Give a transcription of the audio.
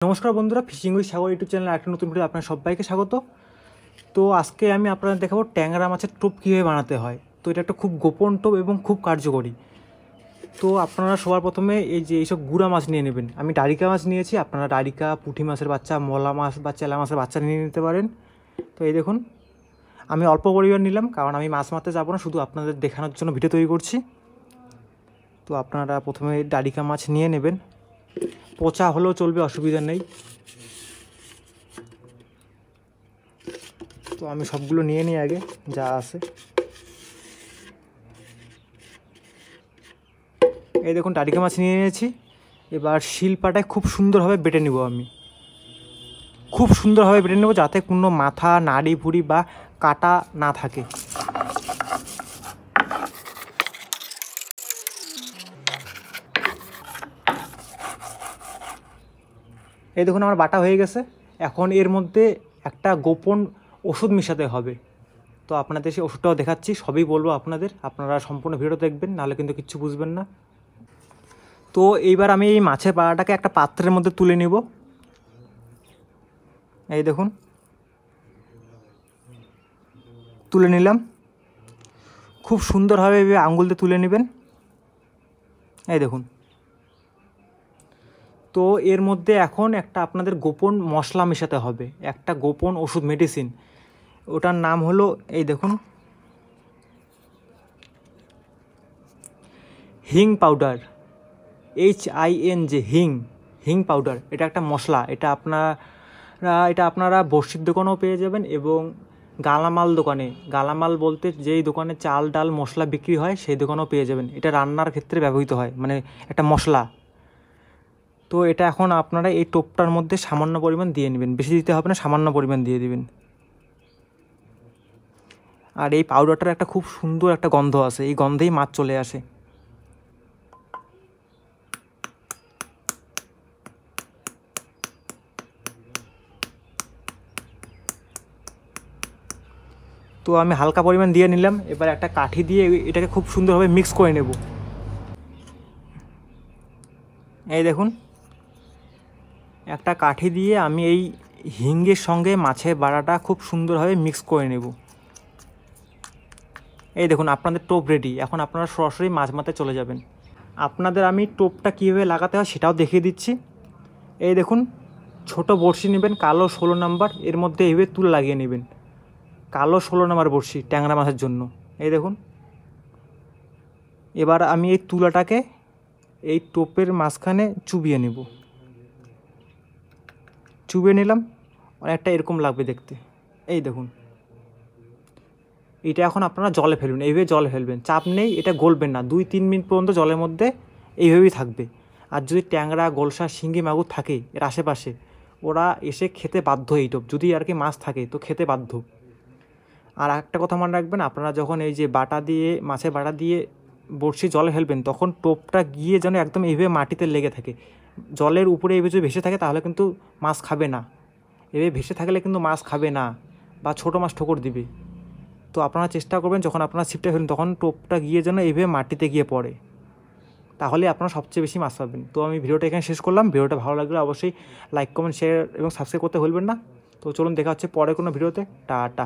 নমস্কার বন্ধুরা, fishing with Sagar YouTube চ্যানেলে একটা নতুন ভিডিও আপনার সবাইকে স্বাগত। তো আজকে আমি আপনাদের দেখাবো ট্যাংরা মাছের টোপ কীভাবে বানাতে হয়। তো এটা একটা খুব গোপন টোপ এবং খুব কার্যকরী। তো আপনারা সবার প্রথমে এইসব গুঁড়া মাছ নিয়ে নেবেন। আমি ডারিকা মাছ নিয়েছি, আপনারা ডারিকা, পুঁটি মাছের বাচ্চা, মলা মাছ বা চেলা মাছের বাচ্চা নিয়ে নিতে পারেন। তো এই দেখুন, আমি অল্প পরিমাণ নিলাম, কারণ আমি মাছ মারতে যাবো না, শুধু আপনাদের দেখানোর জন্য ভিডিও তৈরি করছি। তো আপনারা প্রথমে ডারিকা মাছ নিয়ে নেবেন, পচা হলেও চলবে, অসুবিধা নেই। তো আমি সবগুলো নিয়ে নিই আগে যা আছে। এই দেখুন, টাটকা মাছ নিয়ে নিয়েছি। এবার শিলপাটায় খুব সুন্দরভাবে বেটে নেব, আমি খুব সুন্দরভাবে বেটে নেব, যাতে কোনো মাথা, নাড়ি ভুড়ি বা কাটা না থাকে। এই দেখুন, আমার বাটা হয়ে গেছে। এখন এর মধ্যে একটা গোপন ওষুধ মেশাতে হবে। তো আপনাদের সেই ওষুধটাও দেখাচ্ছি, সবই বলবো আপনাদের, আপনারা সম্পূর্ণ ভিডিও দেখবেন, নাহলে কিন্তু কিচ্ছু বুঝবেন না। তো এইবার আমি এই মাছের বাড়াটাকে একটা পাত্রের মধ্যে তুলে নিব। এই দেখুন, তুলে নিলাম। খুব সুন্দরভাবে আঙুল দিয়ে তুলে নেবেন। এই দেখুন। তো এর মধ্যে এখন একটা আপনাদের গোপন মশলা মেশাতে হবে, একটা গোপন ওষুধ, মেডিসিন। ওটার নাম হলো, এই দেখুন, হিং পাউডার, HING, হিং পাউডার। এটা একটা মশলা। এটা আপনারা বড়শির দোকানেও পেয়ে যাবেন, এবং গালামাল দোকানে, গালামাল বলতে যেই দোকানে চাল ডাল মশলা বিক্রি হয় সেই দোকানেও পেয়ে যাবেন। এটা রান্নার ক্ষেত্রে ব্যবহৃত হয়, মানে একটা মশলা। তো এটা এখন আপনারা এই টোপটার মধ্যে সামান্য পরিমাণ দিয়ে নেবেন, বেশি দিতে হবে না, সামান্য পরিমাণ দিয়ে দিবেন। আর এই পাউডারটার একটা খুব সুন্দর একটা গন্ধ আছে, এই গন্ধেই মাছ চলে আসে। তো আমি হালকা পরিমাণ দিয়ে নিলাম। এবার একটা কাঠি দিয়ে এটাকে খুব সুন্দরভাবে মিক্স করে নেব। এই দেখুন, একটা কাঠি দিয়ে আমি এই হিঙ্গের সঙ্গে মাছের বাড়াটা খুব সুন্দরভাবে মিক্স করে নেব। এই দেখুন, আপনাদের টোপ রেডি। এখন আপনারা সরাসরি মাছ মারতে চলে যাবেন। আপনাদের আমি টোপটা কীভাবে লাগাতে হয় সেটাও দেখিয়ে দিচ্ছি। এই দেখুন, ছোট বড়শি নেবেন, কালো 16 নাম্বার, এর মধ্যে এইভাবে তুলে লাগিয়ে নেবেন। কালো 16 নাম্বার বড়শি ট্যাংরা মাছের জন্য। এই দেখুন, এবার আমি এই তুলাটাকে এই টোপের মাঝখানে চুবিয়ে নেব। চুবিয়ে নিলাম, অনেকটা এরকম লাগবে দেখতে। এই দেখুন, এটা এখন আপনারা জলে ফেলবেন, এইভাবে জলে ফেলবেন, চাপ নেই, এটা গলবেন না। 2-3 মিনিট পর্যন্ত জলের মধ্যে এইভাবেই থাকবে। আর যদি ট্যাংরা, গোলসা, শিঙ্গি, মাগুর থাকে এর আশেপাশে, ওরা এসে খেতে বাধ্য। এই টোপ যদি আর কি মাছ থাকে তো খেতে বাধ্য। আর একটা কথা মনে রাখবেন, আপনারা যখন এই যে বাটা দিয়ে, মাছের বাটা দিয়ে বড়শি জলে ফেলবেন, তখন টোপটা গিয়ে যেন একদম এইভাবে মাটিতে লেগে থাকে। জলের উপরে এইভাবে যদি ভেসে থাকে তাহলে কিন্তু মাছ খাবে না। এভাবে ভেসে থাকলে কিন্তু মাছ খাবে না, বা ছোটো মাছ ঠোকর দিবে। তো আপনারা চেষ্টা করবেন যখন আপনারা ছিপটা ফেলেন তখন টোপটা গিয়ে যেন এইভাবে মাটিতে গিয়ে পড়ে, তাহলে আপনারা সবচেয়ে বেশি মাছ পাবেন। তো আমি ভিডিওটা এখানে শেষ করলাম। ভিডিওটা ভালো লাগলে অবশ্যই লাইক, কমেন্ট, শেয়ার এবং সাবস্ক্রাইব করতে ভুলবেন না। তো চলুন, দেখা হচ্ছে পরে কোনো ভিডিওতে। টাটা।